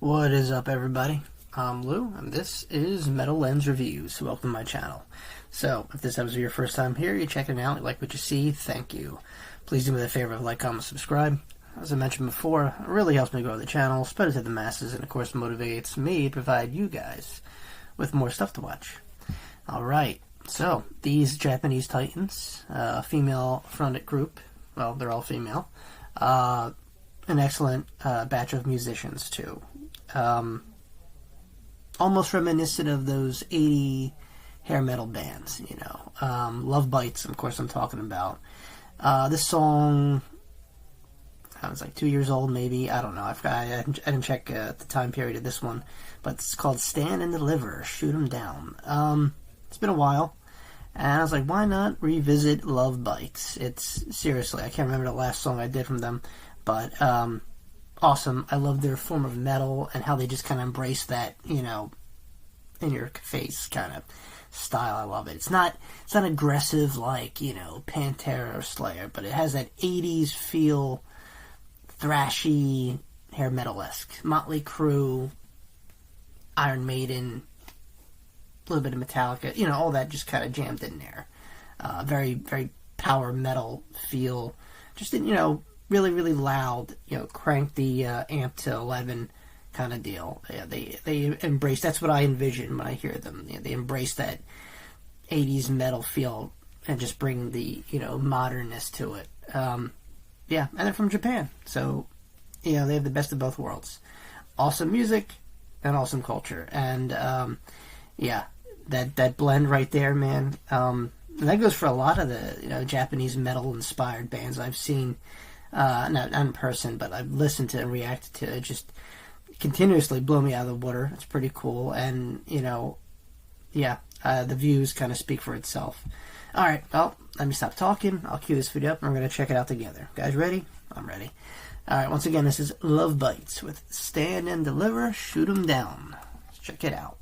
What is up, everybody? I'm Lou, and this is Metal Lens Reviews. Welcome to my channel. So, if this episode is your first time here, you're checking it out, you like what you see, thank you. Please do me the favor of like, comment, subscribe. As I mentioned before, it really helps me grow the channel, spread it to the masses, and of course motivates me to provide you guys with more stuff to watch. Alright, so, these Japanese Titans, female fronted group, well, they're all female, an excellent batch of musicians, too. Almost reminiscent of those 80 hair metal bands, you know. Lovebites, of course, I'm talking about. This song, I was like 2 years old, maybe. I don't know. I didn't check the time period of this one. But it's called Stand and Deliver, Shoot 'em Down. It's been a while. And I was like, why not revisit Lovebites? It's, seriously, I can't remember the last song I did from them. But, awesome. I love their form of metal and how they just kind of embrace that, you know, in your face kind of style. I love it. It's not aggressive like, you know, Pantera or Slayer, but it has that 80s feel, thrashy, hair metal-esque. Motley Crue, Iron Maiden, a little bit of Metallica, you know, all that just kind of jammed in there. Very, very power metal feel. Just, you know, really, really loud, you know, crank the amp to 11 kind of deal. Yeah, they embrace, that's what I envision when I hear them. You know, they embrace that 80s metal feel and just bring the, you know, modernness to it. Yeah, and they're from Japan, so, you know, they have the best of both worlds. Awesome music and awesome culture. And, yeah, that blend right there, man. And that goes for a lot of the, you know, Japanese metal-inspired bands I've seen. Not in person, but I've listened to and reacted to it. Just continuously blow me out of the water. It's pretty cool, and you know, yeah, the views kind of speak for itself. All right, well, let me stop talking. I'll cue this video up, and we're gonna check it out together. Guys, ready? I'm ready. All right, once again, this is Lovebites with Stand and Deliver, Shoot 'em Down. Let's check it out.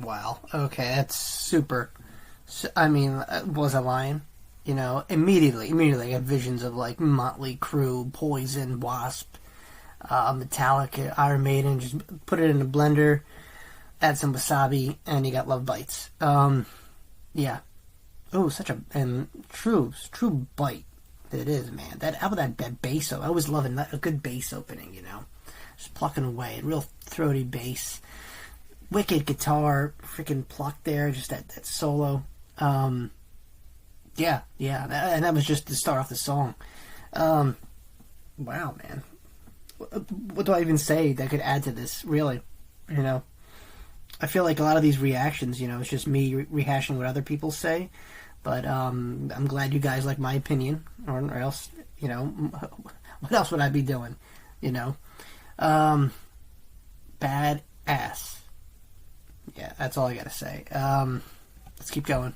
Wow. Okay, that's super. I mean, was I lying? You know, immediately I got visions of like Motley Crue, Poison, Wasp, Metallica, Iron Maiden. Just put it in a blender, add some wasabi, and you got Lovebites. Yeah. Oh, such a true bite. It is, man. How about that bass? I always love a good bass opening. You know, just plucking away, real throaty bass. Wicked guitar, freaking pluck there, just that solo. Yeah, and that was just to start off the song. Wow, man. What do I even say that could add to this, really? You know, I feel like a lot of these reactions, you know, it's just me rehashing what other people say, but I'm glad you guys like my opinion, or else, you know, what else would I be doing, you know? Bad ass. Yeah, that's all I gotta say. Let's keep going.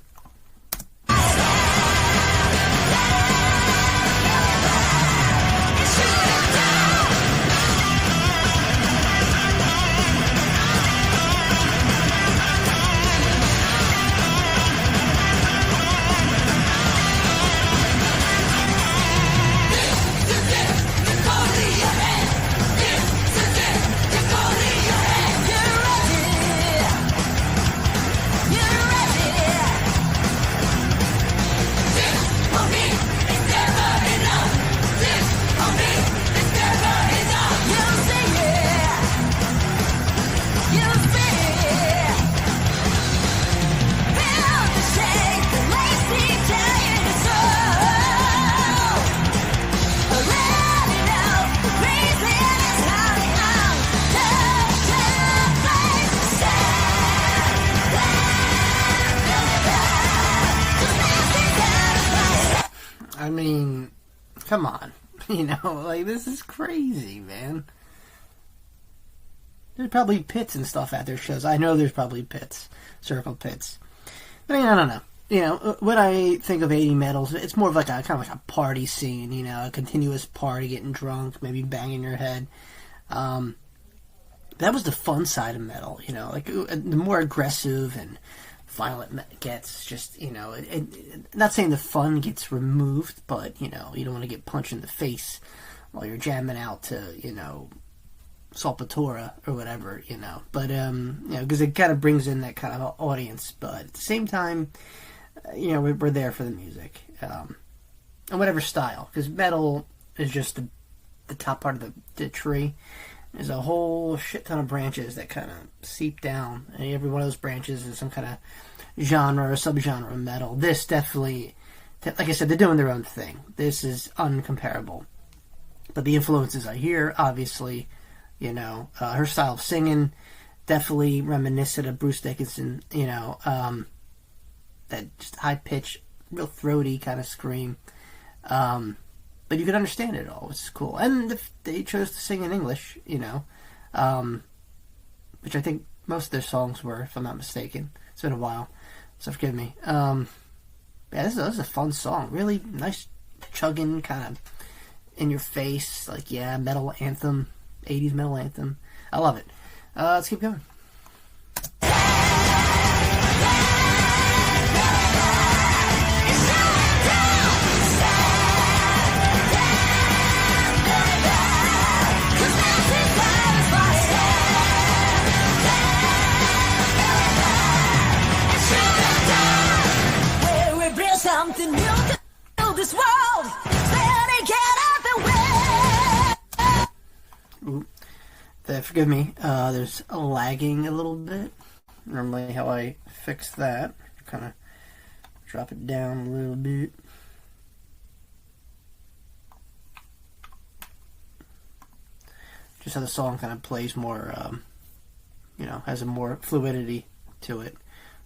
I mean, come on. You know, like, this is crazy, man. There's probably pits and stuff at their shows. I know there's probably pits. Circle pits. But I don't know. You know, when I think of 80 metals, it's more of like a kind of like a party scene, you know, a continuous party, getting drunk, maybe banging your head. That was the fun side of metal, you know, like the more aggressive and violent it gets, just, you know, not saying the fun gets removed, but, you know, you don't want to get punched in the face while you're jamming out to, you know, Salvatore or whatever, you know. But, you know, because it kind of brings in that kind of audience, but at the same time, you know, we're there for the music, and whatever style, because metal is just the top part of the tree. There's a whole shit ton of branches that kind of seep down, and every one of those branches is some kind of genre or subgenre of metal. This definitely, like I said, they're doing their own thing. This is uncomparable. But the influences I hear, obviously, you know, her style of singing, definitely reminiscent of Bruce Dickinson, you know, that just high-pitched, real throaty kind of scream. But you could understand it all, which is cool. And they chose to sing in English, you know, which I think most of their songs were, if I'm not mistaken. It's been a while, so forgive me. Yeah, this is a fun song. Really nice chugging, kind of in your face, like, yeah, metal anthem, 80s metal anthem. I love it. Let's keep going. Something new to this world. Get up and win. Forgive me. There's a lagging a little bit. Normally, how I fix that, kind of drop it down a little bit. Just how the song kind of plays more, you know, has a more fluidity to it.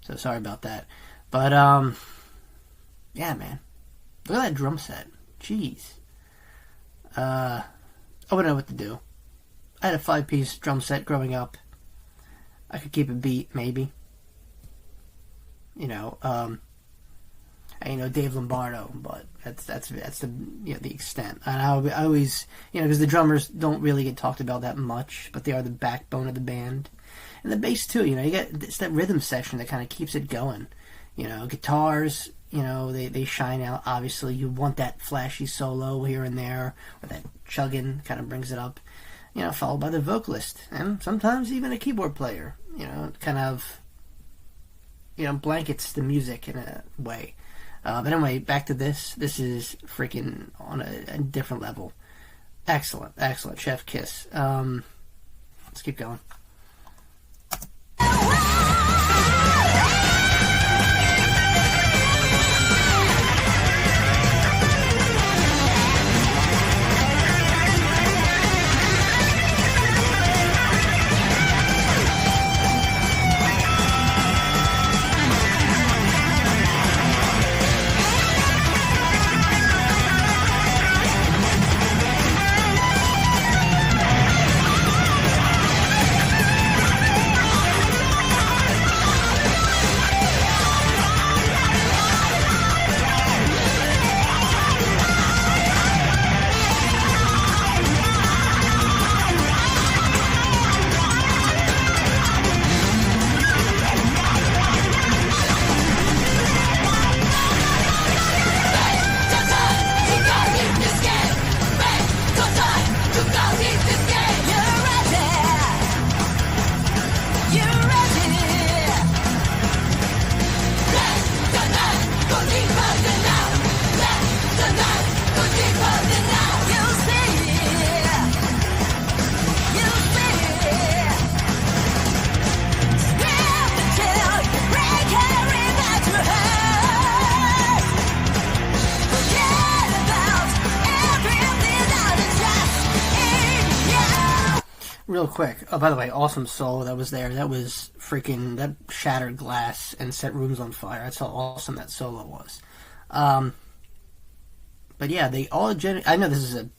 So sorry about that. But yeah, man. Look at that drum set. Jeez. I wouldn't know what to do. I had a 5-piece drum set growing up. I could keep a beat, maybe. You know, I know Dave Lombardo, but that's the, you know, the extent. And I always, you know, because the drummers don't really get talked about that much, but they are the backbone of the band. And the bass too, you know, you get it's that rhythm section that kind of keeps it going. You know, guitars, you know, they shine out. Obviously, you want that flashy solo here and there, or that chugging kind of brings it up. You know, followed by the vocalist, and sometimes even a keyboard player. You know, kind of, you know, blankets the music in a way. But anyway, back to this. This is freaking on a different level. Excellent, excellent. Chef kiss. Let's keep going. real quick. Oh, by the way, awesome solo that was there. That was freaking, that shattered glass and set rooms on fire. That's how awesome that solo was. But yeah, they all I know this is a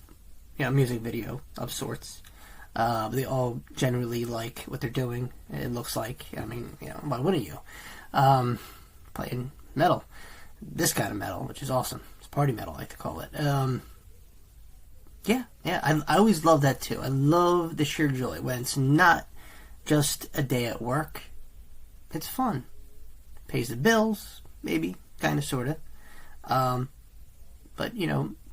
music video of sorts. But they all generally like what they're doing. It looks like. I mean, why wouldn't you? Playing metal, this kind of metal, which is awesome. It's party metal, I like to call it. Yeah. I always love that too. I love the sheer joy when it's not just a day at work. It's fun. Pays the bills, maybe, kind of, sort of. But,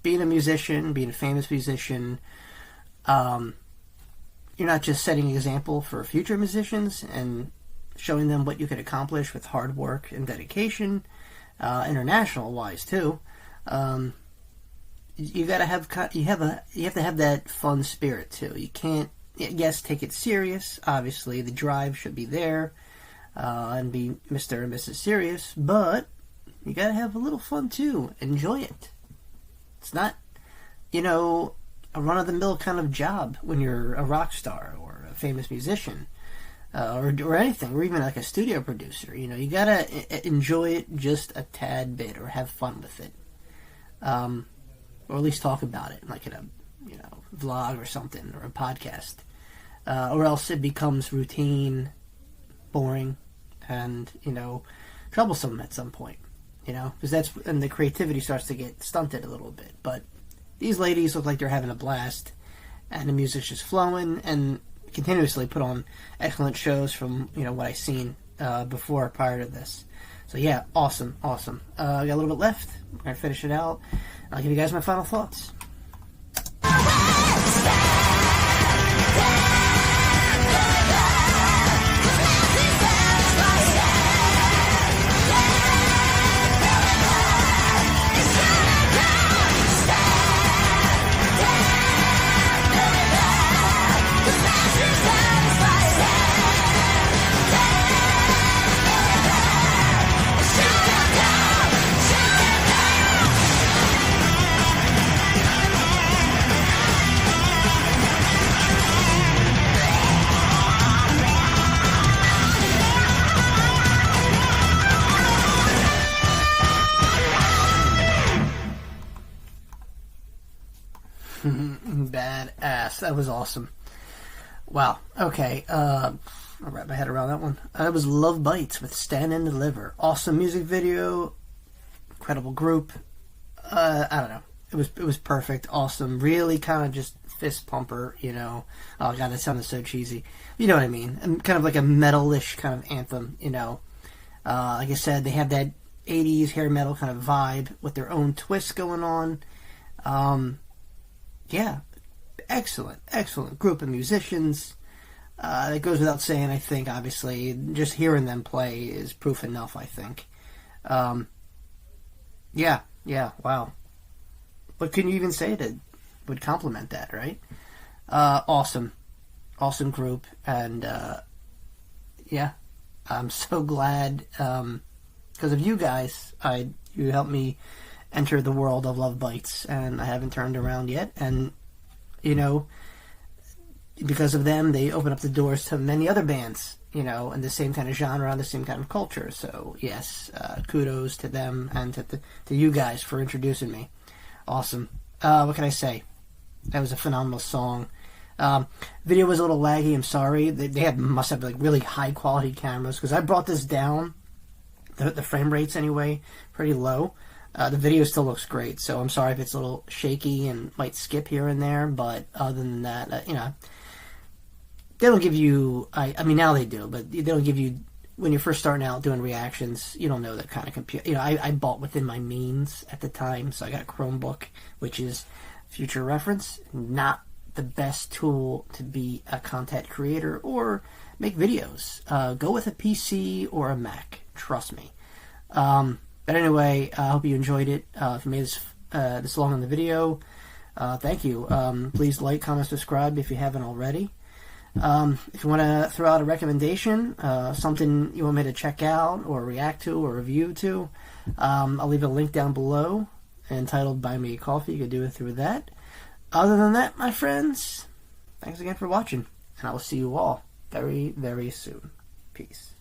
being a musician, being a famous musician, you're not just setting an example for future musicians and showing them what you could accomplish with hard work and dedication, international wise too. You gotta have you have to have that fun spirit too. You can't, yes, take it serious. Obviously, the drive should be there, and be Mr. and Mrs. Serious, but you gotta have a little fun too. Enjoy it. It's not, a run-of-the-mill kind of job when you're a rock star or a famous musician, or anything, or even like a studio producer. You gotta enjoy it just a tad bit, or have fun with it, or at least talk about it, like in a vlog or something, or a podcast, or else it becomes routine, boring, and troublesome at some point. Because that's when the creativity starts to get stunted a little bit. But these ladies look like they're having a blast, and the music's just flowing, and continuously put on excellent shows from what I've seen before, prior to this. So yeah, awesome. I got a little bit left. I'm gonna finish it out. I'll give you guys my final thoughts. Badass. That was awesome. Wow. Okay. I'll wrap my head around that one. It was Lovebites with Stand and Deliver. Awesome music video. Incredible group. I don't know. It was perfect. Awesome. Really kind of just fist pumper, Oh god, that sounded so cheesy. You know what I mean? And kind of like a metal-ish kind of anthem, Like I said, they have that 80s hair metal kind of vibe with their own twist going on. Yeah, excellent group of musicians. That goes without saying, I think, obviously. Just hearing them play is proof enough, I think. Yeah, wow. What can you even say that would compliment that, right? Awesome group, and yeah, I'm so glad, because of you guys, you helped me enter the world of Lovebites, and I haven't turned around yet. And because of them, they open up the doors to many other bands, in the same kind of genre, and the same kind of culture. So yes, kudos to them and to you guys for introducing me. Awesome. What can I say? That was a phenomenal song. Video was a little laggy. I'm sorry. They must have like really high quality cameras, because I brought this down. The frame rates anyway, pretty low. The video still looks great, so I'm sorry if it's a little shaky and might skip here and there, but other than that, they don't give you, I mean, now they do, but they don't give you, when you're first starting out doing reactions, you don't know that kind of computer. I bought within my means at the time, so I got a Chromebook, which is, future reference, not the best tool to be a content creator or make videos. Go with a PC or a Mac, trust me. But anyway, I hope you enjoyed it. If you made this long in the video, thank you. Please like, comment, subscribe if you haven't already. If you want to throw out a recommendation, something you want me to check out or react to or review to, I'll leave a link down below entitled Buy Me a Coffee. You can do it through that. Other than that, my friends, thanks again for watching, and I will see you all very, very soon. Peace.